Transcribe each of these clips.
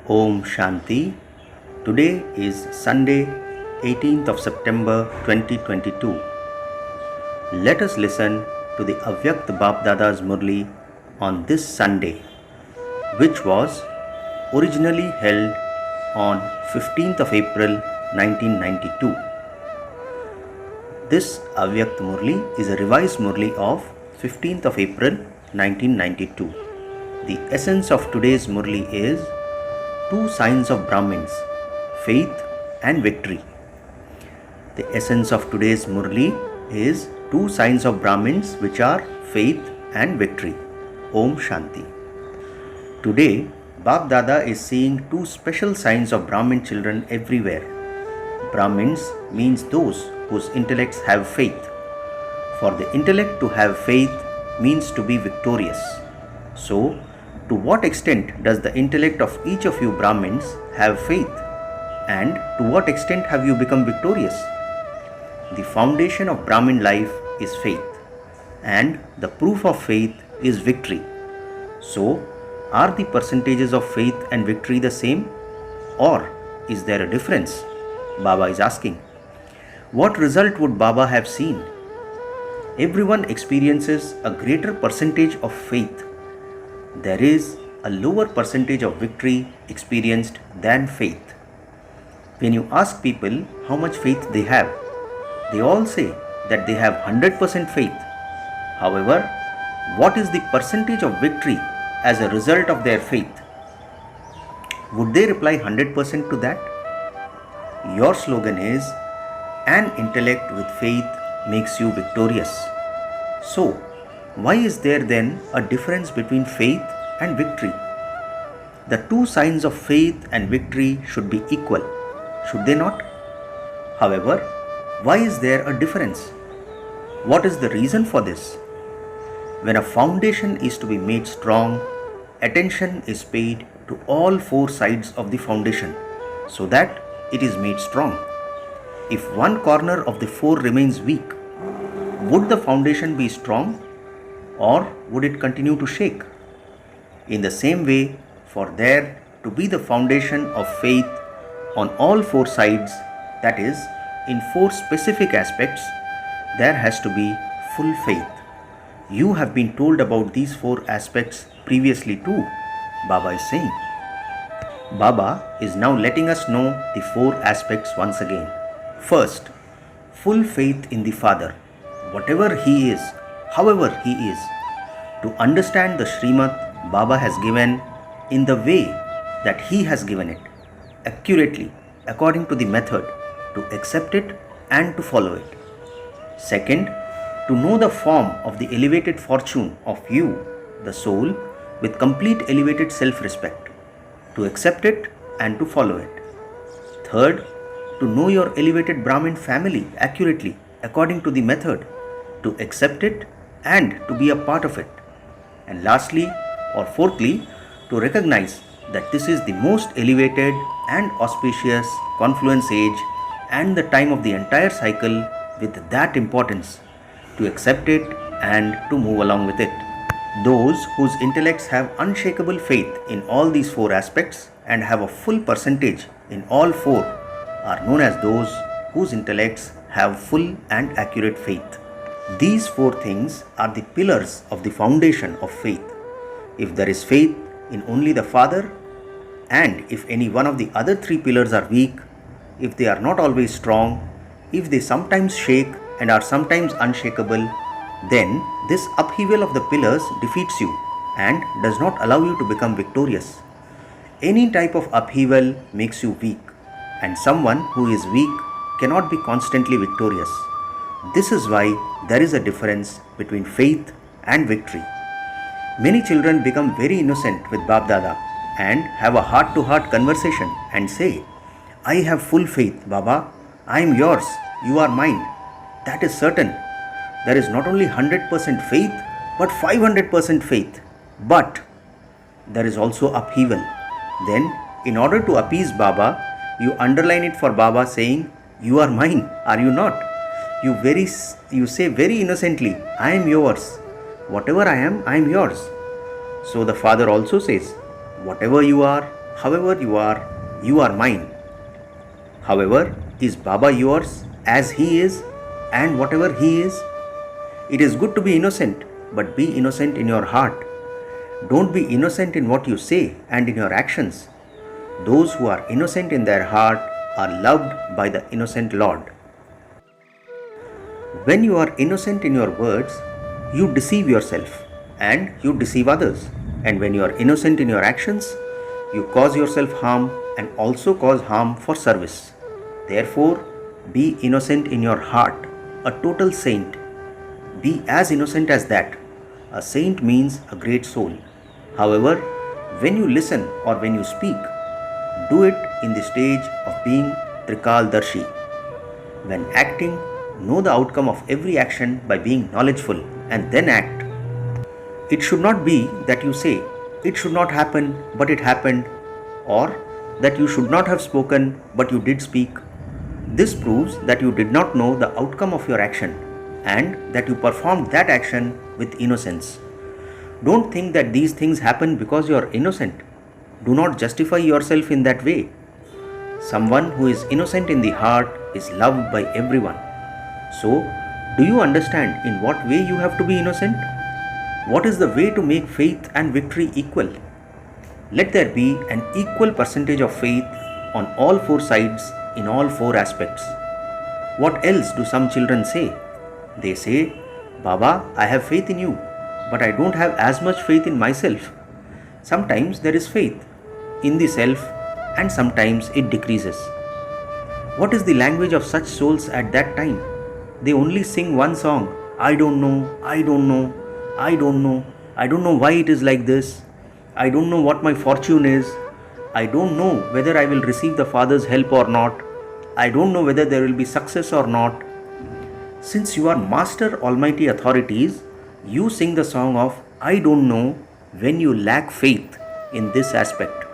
Om Shanti. Today is Sunday, 18th of September 2022. Let us listen to the Avakta Bap Dada's Murli on this Sunday, which was originally held on 15th of April 1992. This Avakta Murli is a revised Murli of 15th of April 1992. The essence of today's Murli is two signs of Brahmins, faith and victory. The essence of today's Murli is two signs of Brahmins, which are faith and victory. Om Shanti. Today, Bap Dada is seeing two special signs of Brahmin children everywhere. Brahmins means those whose intellects have faith. For the intellect to have faith means to be victorious. So, to what extent does the intellect of each of you Brahmins have faith? And to what extent have you become victorious? The foundation of Brahmin life is faith, and the proof of faith is victory. So, are the percentages of faith and victory the same? Or is there a difference? Baba is asking. What result would Baba have seen? Everyone experiences a greater percentage of faith. There is a lower percentage of victory experienced than faith. When you ask people how much faith they have, they all say that they have 100% faith. However, what is the percentage of victory as a result of their faith? Would they reply 100% to that? Your slogan is, an intellect with faith makes you victorious. So, why is there then a difference between faith and victory? The two signs of faith and victory should be equal, should they not? However, why is there a difference? What is the reason for this? When a foundation is to be made strong, attention is paid to all four sides of the foundation so that it is made strong. If one corner of the four remains weak, would the foundation be strong? Or would it continue to shake? In the same way, for there to be the foundation of faith on all four sides, that is, in four specific aspects, there has to be full faith. You have been told about these four aspects previously too, Baba is saying. Baba is now letting us know the four aspects once again. First, full faith in the Father, whatever He is, however He is. To understand the Srimad Baba has given in the way that He has given it, accurately, according to the method, to accept it and to follow it. Second, to know the form of the elevated fortune of you, the soul, with complete elevated self-respect, to accept it and to follow it. Third, to know your elevated Brahmin family accurately, according to the method, to accept it and to be a part of it. And lastly, or fourthly, to recognize that this is the most elevated and auspicious confluence age and the time of the entire cycle with that importance, to accept it and to move along with it. Those whose intellects have unshakable faith in all these four aspects and have a full percentage in all four are known as those whose intellects have full and accurate faith. These four things are the pillars of the foundation of faith. If there is faith in only the Father, and if any one of the other three pillars are weak, if they are not always strong, if they sometimes shake and are sometimes unshakable, then this upheaval of the pillars defeats you and does not allow you to become victorious. Any type of upheaval makes you weak, and someone who is weak cannot be constantly victorious. This is why there is a difference between faith and victory. Many children become very innocent with Bap Dada and have a heart-to-heart conversation and say, I have full faith, Baba. I am yours. You are mine. That is certain. There is not only 100% faith, but 500% faith. But there is also upheaval. Then, in order to appease Baba, you underline it for Baba saying, you are mine, are you not? You say very innocently, I am yours. Whatever I am yours. So the Father also says, whatever you are, However you are mine. However, is Baba yours as he is and whatever he is? It is good to be innocent, but be innocent in your heart. Don't be innocent in what you say and in your actions. Those who are innocent in their heart are loved by the innocent Lord. When you are innocent in your words, you deceive yourself and you deceive others. And when you are innocent in your actions, you cause yourself harm and also cause harm for service. Therefore, be innocent in your heart, a total saint. Be as innocent as that. A saint means a great soul. However, when you listen or when you speak, do it in the stage of being Trikaldarshi. When acting, know the outcome of every action by being knowledgeful and then act. It should not be that you say, it should not happen but it happened, or that you should not have spoken but you did speak. This proves that you did not know the outcome of your action and that you performed that action with innocence. Don't think that these things happen because you are innocent. Do not justify yourself in that way. Someone who is innocent in the heart is loved by everyone. So, do you understand in what way you have to be innocent? What is the way to make faith and victory equal? Let there be an equal percentage of faith on all four sides in all four aspects. What else do some children say? They say, Baba, I have faith in you, but I don't have as much faith in myself. Sometimes there is faith in the self and sometimes it decreases. What is the language of such souls at that time? They only sing one song, I don't know, I don't know, I don't know, I don't know why it is like this, I don't know what my fortune is, I don't know whether I will receive the Father's help or not, I don't know whether there will be success or not. Since you are Master Almighty authorities, you sing the song of I don't know when you lack faith in this aspect.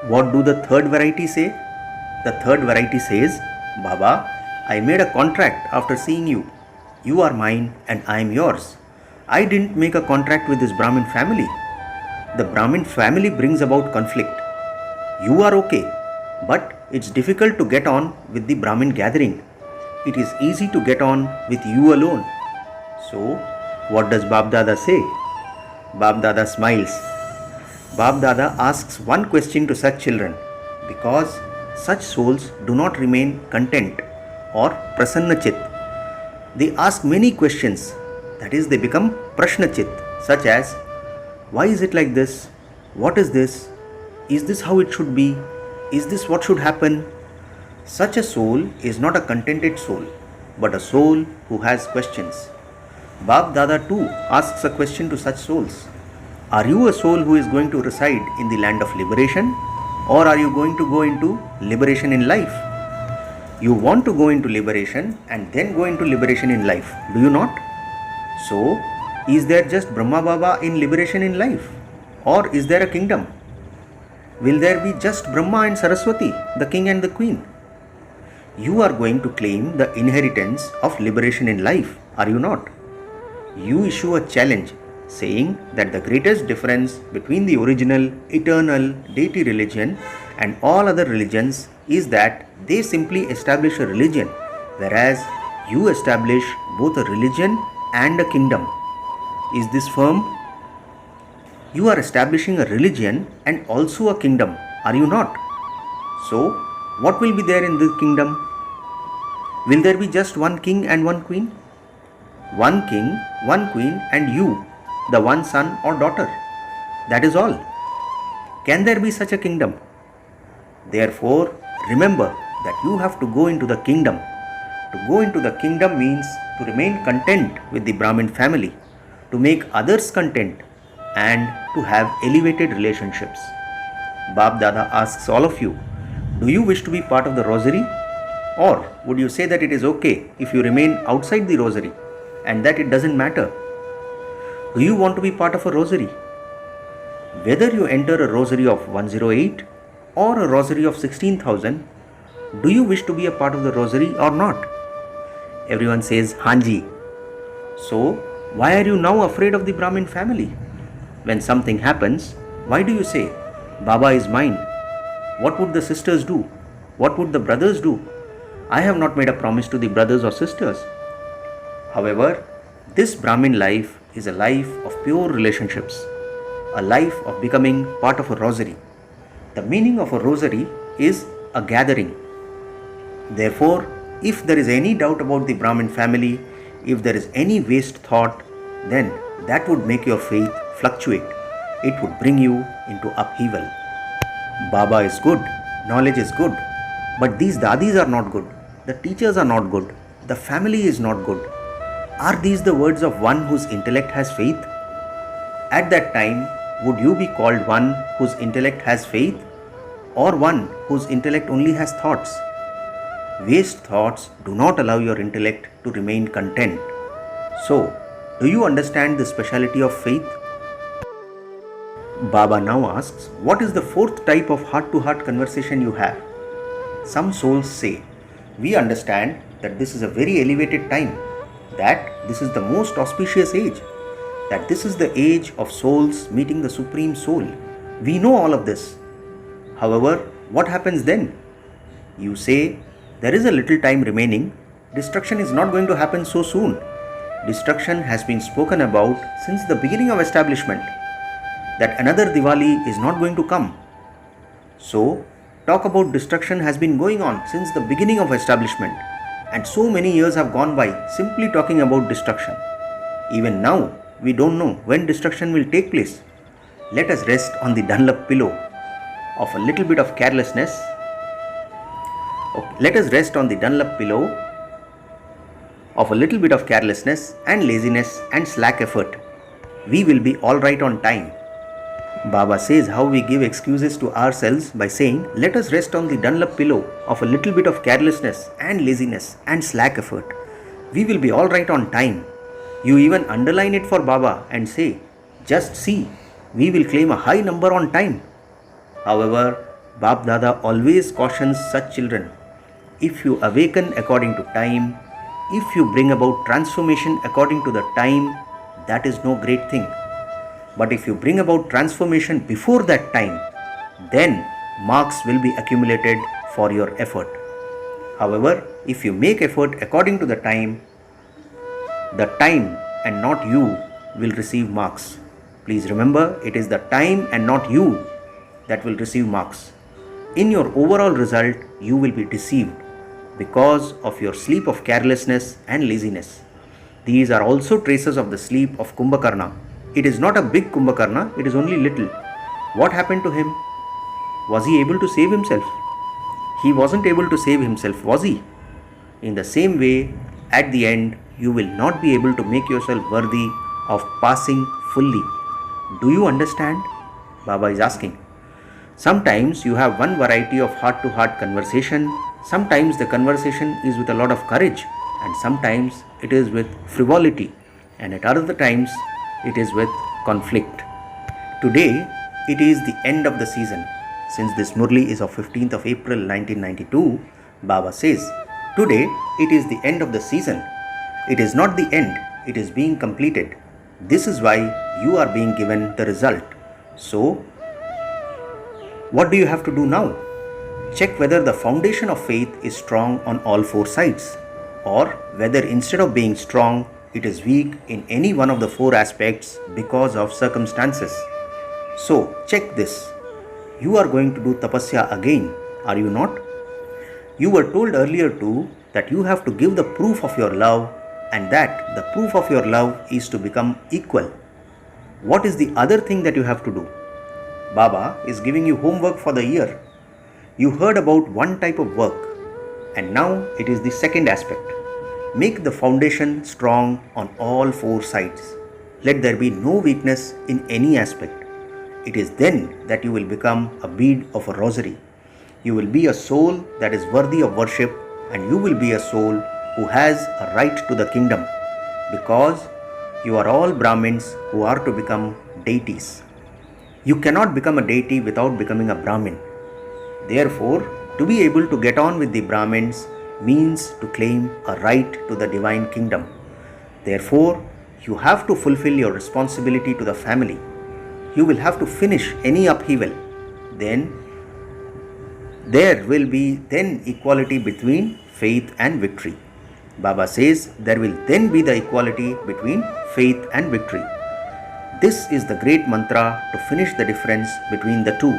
What do the third variety say? The third variety says, Baba, I made a contract after seeing you. You are mine and I am yours. I didn't make a contract with this Brahmin family. The Brahmin family brings about conflict. You are okay, but it's difficult to get on with the Brahmin gathering. It is easy to get on with you alone. So, what does Bab Dada say? Bab Dada smiles. Bab Dada asks one question to such children, because such souls do not remain content or prasannachit. They ask many questions, that is, they become prashnachit, such as, why is it like this? What is this? Is this how it should be? Is this what should happen? Such a soul is not a contented soul, but a soul who has questions. Bab Dada too asks a question to such souls. Are you a soul who is going to reside in the land of liberation, or are you going to go into liberation in life? You want to go into liberation and then go into liberation in life, do you not? So, is there just Brahma Baba in liberation in life? Or is there a kingdom? Will there be just Brahma and Saraswati, the king and the queen? You are going to claim the inheritance of liberation in life, are you not? You issue a challenge saying that the greatest difference between the original, eternal, deity religion and all other religions is that they simply establish a religion, whereas you establish both a religion and a kingdom. Is this firm? You are establishing a religion and also a kingdom, are you not? So, what will be there in this kingdom? Will there be just one king and one queen? One king, one queen, and you, the one son or daughter. That is all. Can there be such a kingdom? Therefore, remember that you have to go into the kingdom. To go into the kingdom means to remain content with the Brahmin family, to make others content, and to have elevated relationships. Bab Dada asks all of you, do you wish to be part of the rosary? Or would you say that it is okay if you remain outside the rosary and that it doesn't matter? Do you want to be part of a rosary? Whether you enter a rosary of 108 or a rosary of 16,000, do you wish to be a part of the rosary or not? Everyone says, Hanji. So, why are you now afraid of the Brahmin family? When something happens, why do you say, Baba is mine What would the sisters do? What would the brothers do? I have not made a promise to the brothers or sisters. However, this Brahmin life is a life of pure relationships, a life of becoming part of a rosary. The meaning of a rosary is a gathering. Therefore, if there is any doubt about the Brahmin family, if there is any waste thought, then that would make your faith fluctuate. It would bring you into upheaval. Baba is good, knowledge is good, but these dadis are not good, the teachers are not good, the family is not good. Are these the words of one whose intellect has faith? At that time, would you be called one whose intellect has faith, or one whose intellect only has thoughts? Waste thoughts do not allow your intellect to remain content. So, do you understand the speciality of faith? Baba now asks, what is the fourth type of heart-to-heart conversation you have? Some souls say, we understand that this is a very elevated time, that this is the most auspicious age, that this is the age of souls meeting the Supreme Soul. We know all of this. However, what happens then? You say, there is a little time remaining. Destruction is not going to happen so soon. Destruction has been spoken about since the beginning of establishment, that another Diwali is not going to come. So, talk about destruction has been going on since the beginning of establishment, and so many years have gone by simply talking about destruction. Even now, we don't know when destruction will take place. Let us rest on the Dunlop pillow of a little bit of carelessness. Let us rest on the Dunlop pillow of a little bit of carelessness and laziness and slack effort. We will be alright on time. Baba says how we give excuses to ourselves by saying, let us rest on the Dunlop pillow of a little bit of carelessness and laziness and slack effort. We will be alright on time. You even underline it for Baba and say, just see, we will claim a high number on time. However, Bap Dada always cautions such children. If you awaken according to time, if you bring about transformation according to the time, that is no great thing. But if you bring about transformation before that time, then marks will be accumulated for your effort. However, if you make effort according to the time and not you will receive marks. Please remember, it is the time and not you that will receive marks. In your overall result, you will be deceived because of your sleep of carelessness and laziness. These are also traces of the sleep of Kumbhakarna. It is not a big Kumbhakarna, it is only little. What happened to him? Was he able to save himself? He wasn't able to save himself, was he? In the same way, at the end, you will not be able to make yourself worthy of passing fully. Do you understand? Baba is asking. Sometimes you have one variety of heart-to-heart conversation. Sometimes the conversation is with a lot of courage, and sometimes it is with frivolity, and at other times it is with conflict. Today, it is the end of the season. Since this Murli is of 15th of April 1992, Baba says, today it is the end of the season. It is not the end, it is being completed. This is why you are being given the result. So, what do you have to do now? Check whether the foundation of faith is strong on all four sides, or whether instead of being strong, it is weak in any one of the four aspects because of circumstances. So, check this. You are going to do tapasya again, are you not? You were told earlier too that you have to give the proof of your love, and that the proof of your love is to become equal. What is the other thing that you have to do? Baba is giving you homework for the year. You heard about one type of work, and now it is the second aspect. Make the foundation strong on all four sides. Let there be no weakness in any aspect. It is then that you will become a bead of a rosary. You will be a soul that is worthy of worship, and you will be a soul who has a right to the kingdom, because you are all Brahmins who are to become deities. You cannot become a deity without becoming a Brahmin. Therefore, to be able to get on with the Brahmins means to claim a right to the divine kingdom. Therefore, you have to fulfill your responsibility to the family. You will have to finish any upheaval. Then, there will be then equality between faith and victory. Baba says there will then be the equality between faith and victory. This is the great mantra to finish the difference between the two.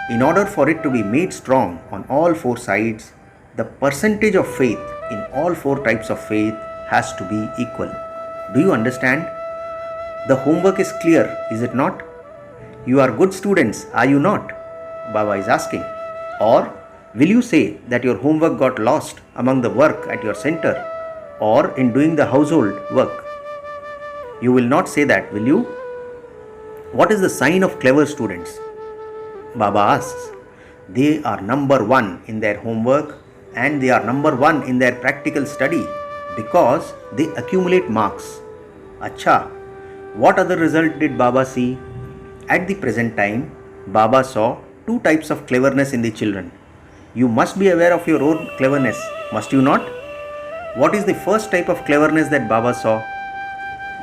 In order for it to be made strong on all four sides, the percentage of faith in all four types of faith has to be equal. Do you understand? The homework is clear, is it not? You are good students, are you not? Baba is asking. Or will you say that your homework got lost among the work at your center or in doing the household work? You will not say that, will you? What is the sign of clever students? Baba asks. They are number one in their homework and they are number one in their practical study because they accumulate marks. Acha, what other result did Baba see? At the present time, Baba saw two types of cleverness in the children. You must be aware of your own cleverness, must you not? What is the first type of cleverness that Baba saw?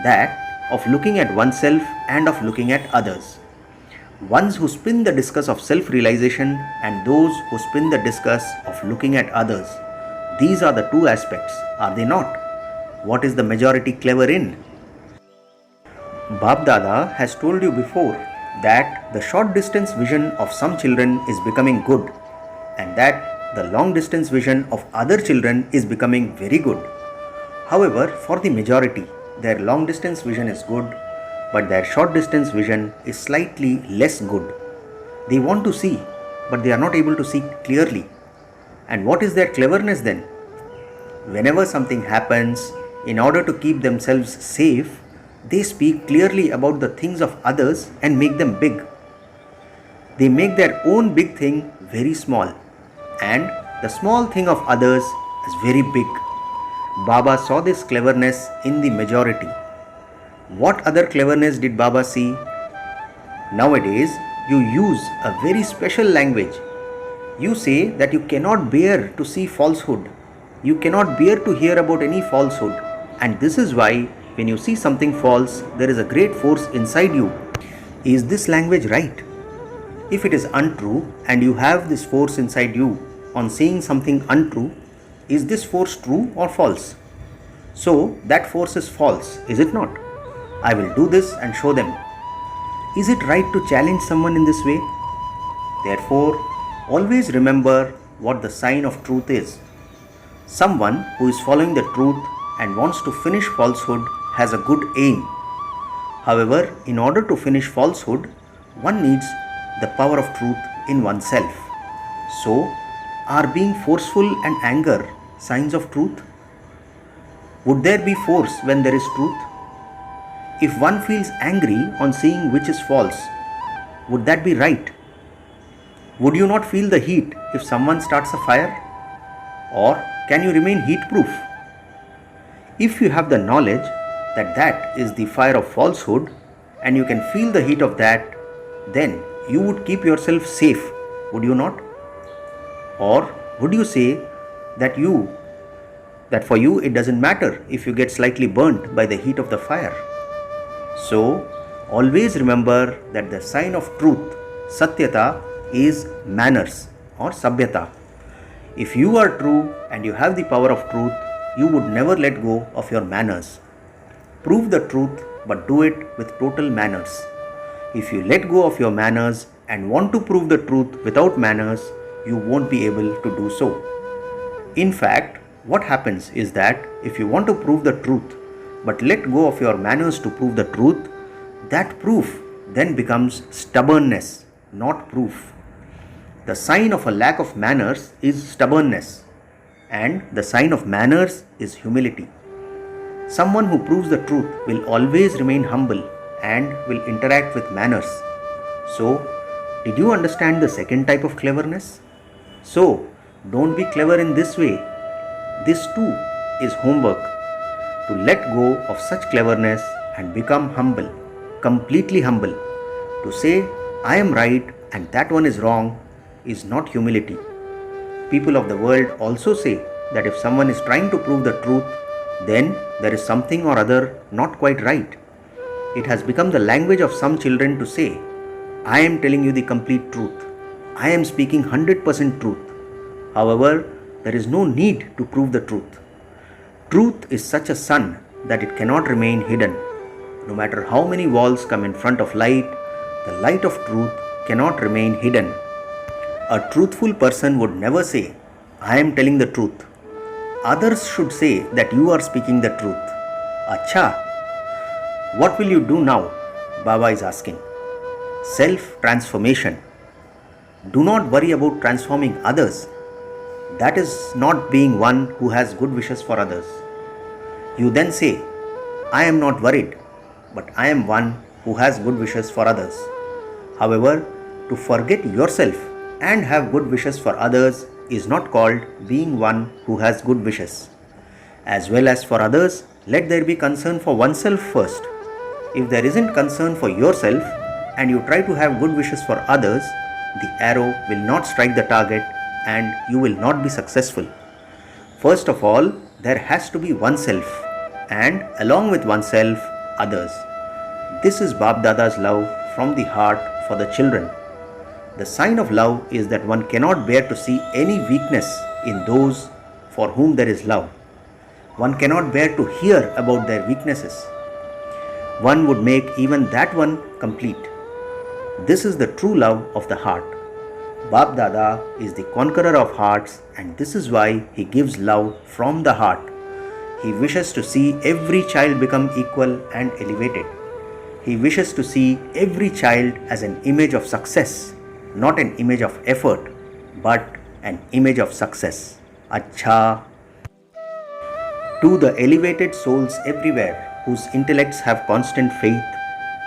That of looking at oneself and of looking at others. Ones who spin the discus of self-realization and those who spin the discus of looking at others. These are the two aspects, are they not? What is the majority clever in? Bab Dada has told you before that the short distance vision of some children is becoming good and that the long distance vision of other children is becoming very good. However, for the majority, their long distance vision is good, but their short distance vision is slightly less good. They want to see, but they are not able to see clearly. And what is their cleverness then? Whenever something happens, in order to keep themselves safe, they speak clearly about the things of others and make them big. They make their own big thing very small and the small thing of others as very big. Baba saw this cleverness in the majority. What other cleverness did Baba see? Nowadays, you use a very special language. You say that you cannot bear to see falsehood. You cannot bear to hear about any falsehood. And this is why when you see something false, there is a great force inside you. Is this language right? If it is untrue and you have this force inside you on seeing something untrue, is this force true or false? So that force is false, is it not? I will do this and show them. Is it right to challenge someone in this way? Therefore, always remember what the sign of truth is. Someone who is following the truth and wants to finish falsehood has a good aim. However, in order to finish falsehood, one needs the power of truth in oneself. So, are being forceful and anger signs of truth? Would there be force when there is truth? If one feels angry on seeing which is false, would that be right? Would you not feel the heat if someone starts a fire? Or can you remain heat proof? If you have the knowledge that that is the fire of falsehood and you can feel the heat of that, then you would keep yourself safe, would you not? Or would you say that for you it doesn't matter if you get slightly burnt by the heat of the fire? So, always remember that the sign of truth, satyata, is manners or sabhyata. If you are true and you have the power of truth, you would never let go of your manners. Prove the truth, but do it with total manners. If you let go of your manners and want to prove the truth without manners, you won't be able to do so. In fact, what happens is that if you want to prove the truth, but let go of your manners to prove the truth, that proof then becomes stubbornness, not proof. The sign of a lack of manners is stubbornness, and the sign of manners is humility. Someone who proves the truth will always remain humble and will interact with manners. So, did you understand the second type of cleverness? So, don't be clever in this way. This too is homework. To let go of such cleverness and become humble, completely humble. To say, I am right and that one is wrong is not humility. People of the world also say that if someone is trying to prove the truth, then there is something or other not quite right. It has become the language of some children to say, I am telling you the complete truth. I am speaking 100% truth. However, there is no need to prove the truth. Truth is such a sun that it cannot remain hidden. No matter how many walls come in front of light, the light of truth cannot remain hidden. A truthful person would never say, I am telling the truth. Others should say that you are speaking the truth. Acha, what will you do now? Baba is asking. Self-transformation. Do not worry about transforming others. That is not being one who has good wishes for others. You then say, I am not worried, but I am one who has good wishes for others. However, to forget yourself and have good wishes for others is not called being one who has good wishes. As well as for others, let there be concern for oneself first. If there isn't concern for yourself and you try to have good wishes for others, the arrow will not strike the target and you will not be successful. First of all, there has to be oneself, and along with oneself, others. This is Bap Dada's love from the heart for the children. The sign of love is that one cannot bear to see any weakness in those for whom there is love. One cannot bear to hear about their weaknesses. One would make even that one complete. This is the true love of the heart. Bap Dada is the conqueror of hearts, and this is why he gives love from the heart. He wishes to see every child become equal and elevated. He wishes to see every child as an image of success, not an image of effort, but an image of success. Acha. To the elevated souls everywhere whose intellects have constant faith,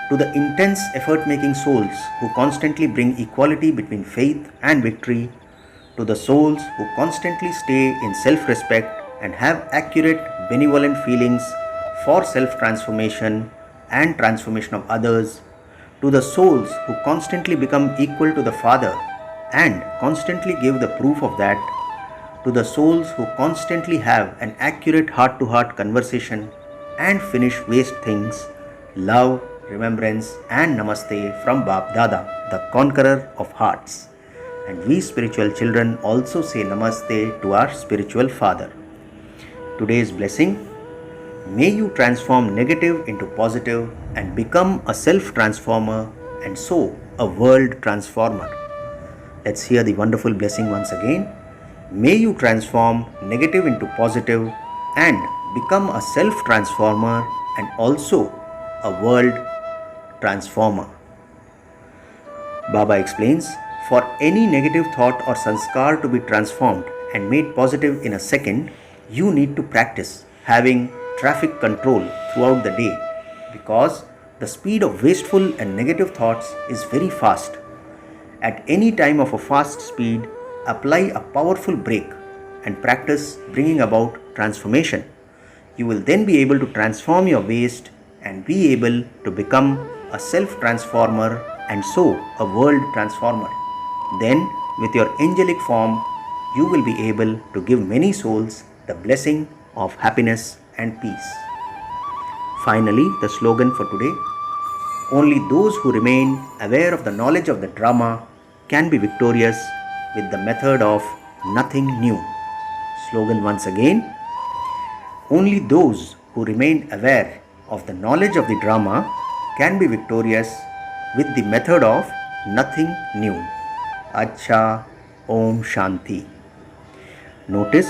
to the intense effort-making souls who constantly bring equality between faith and victory, to the souls who constantly stay in self-respect and have accurate, benevolent feelings for self-transformation and transformation of others, to the souls who constantly become equal to the Father and constantly give the proof of that, to the souls who constantly have an accurate heart-to-heart conversation and finish waste things, love, remembrance and namaste from Bap Dada, the conqueror of hearts. And we spiritual children also say namaste to our spiritual father. Today's blessing: may you transform negative into positive and become a self-transformer and so a world transformer. Let's hear the wonderful blessing once again. May you transform negative into positive and become a self-transformer and also a world transformer. Baba explains, for any negative thought or sanskar to be transformed and made positive in a second, you need to practice having traffic control throughout the day, because the speed of wasteful and negative thoughts is very fast. At any time of a fast speed, apply a powerful brake and practice bringing about transformation. You will then be able to transform your waste and be able to become a self-transformer and so a world transformer. Then, with your angelic form, you will be able to give many souls the blessing of happiness and peace. Finally, the slogan for today: only those who remain aware of the knowledge of the drama can be victorious with the method of nothing new. Slogan once again: only those who remain aware of the knowledge of the drama can be victorious with the method of nothing new. Acha. Om Shanti. Notice,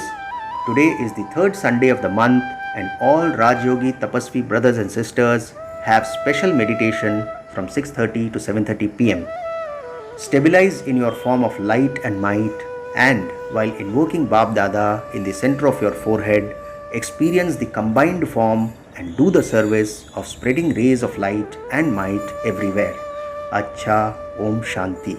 today is the third Sunday of the month and all Rajyogi Tapasvi brothers and sisters have special meditation from 6:30 to 7:30 p.m. Stabilize in your form of light and might, and while invoking Bap Dada in the center of your forehead, experience the combined form and do the service of spreading rays of light and might everywhere. Acha. Om Shanti.